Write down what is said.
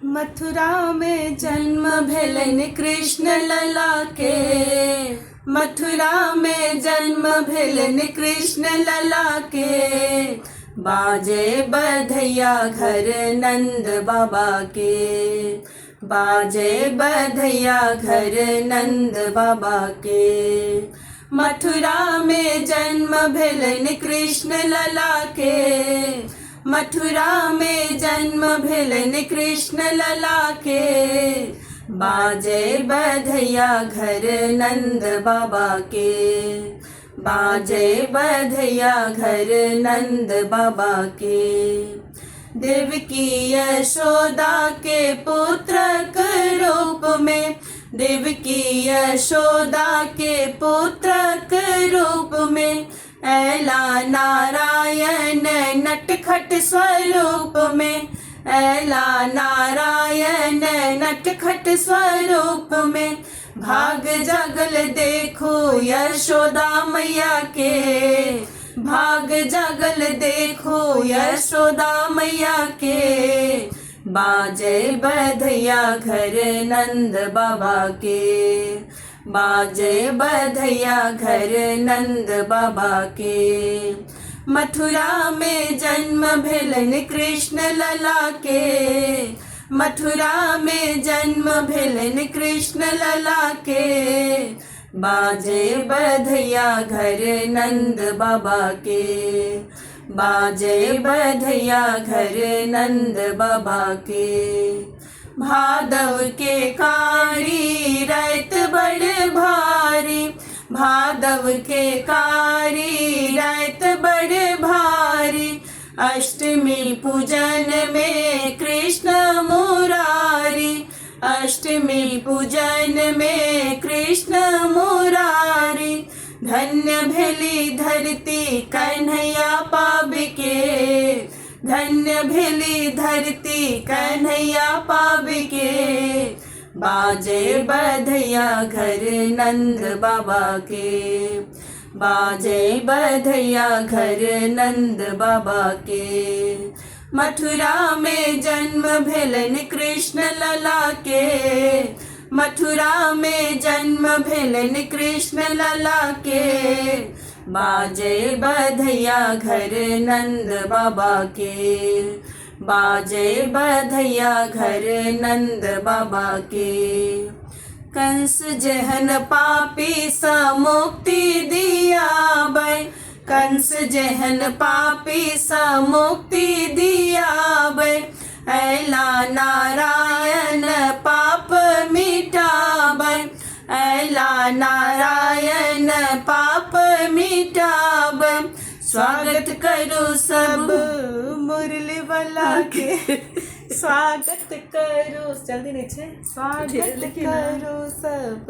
मथुरा में जन्म भेलन कृष्ण लला के। मथुरा में जन्म भेलन कृष्ण लला के। बाजे बधैया घर नंद बाबा के। बाजे बधैया घर नंद बाबा के। मथुरा में जन्म भेलन कृष्ण लला के। मथुरा में जन्म भेलन कृष्ण लला के। बाजे बधैया घर नंद बाबा के। बाजे बधैया घर नंद बाबा के। देवकी यशोदा के पुत्रक रूप में। देवकी यशोदा के पुत्रक रूप में। ऐला नारायण नटखट स्वरूप में। ऐला नारायण नटखट स्वरूप में। भाग जागल देखो यशोदा मैया के। भाग जागल देखो यशोदा मैया के। बाजे बधैया घर नंद बाबा के। बाजे बधैया घर नंद बाबा के। मथुरा में जन्म भेलन कृष्ण लला के। मथुरा में जन्म भेलन कृष्ण लला के। बाजे बधैया घर नंद बाबा के। बाजे बधैया घर नंद बाबा के। भादव के कारी रैत बड़ भारी। भादव के कारी रैत बड़ भारी। अष्टमी पूजन में कृष्ण मुरारी। अष्टमी पूजन में कृष्ण मुरारी। धन्य भेली धरती कन्हैया पाबिके। धन्य भेली धरती कन्हैया पाबिके। बाजे बधैया घर नंद बाबा के। बाजे बधैया घर नंद बाबा के। मथुरा में जन्म भेलन कृष्ण लला के। मथुरा में जन्म भेलन कृष्ण लला के। बाजे बधैया घर नंद बाबा के। बाजे बधैया घर नंद बाबा के। कंस जहन पापी सा मुक्ति दिया बै। कंस जहन पापी सा मुक्ति दिया बै। ऐला नारायण पाप मिटाबै। ऐला नारायण पाप मिटाबै। स्वागत करो सब मुरली वाला के। स्वागत करो जल्दी नीचे। स्वागत करो सब।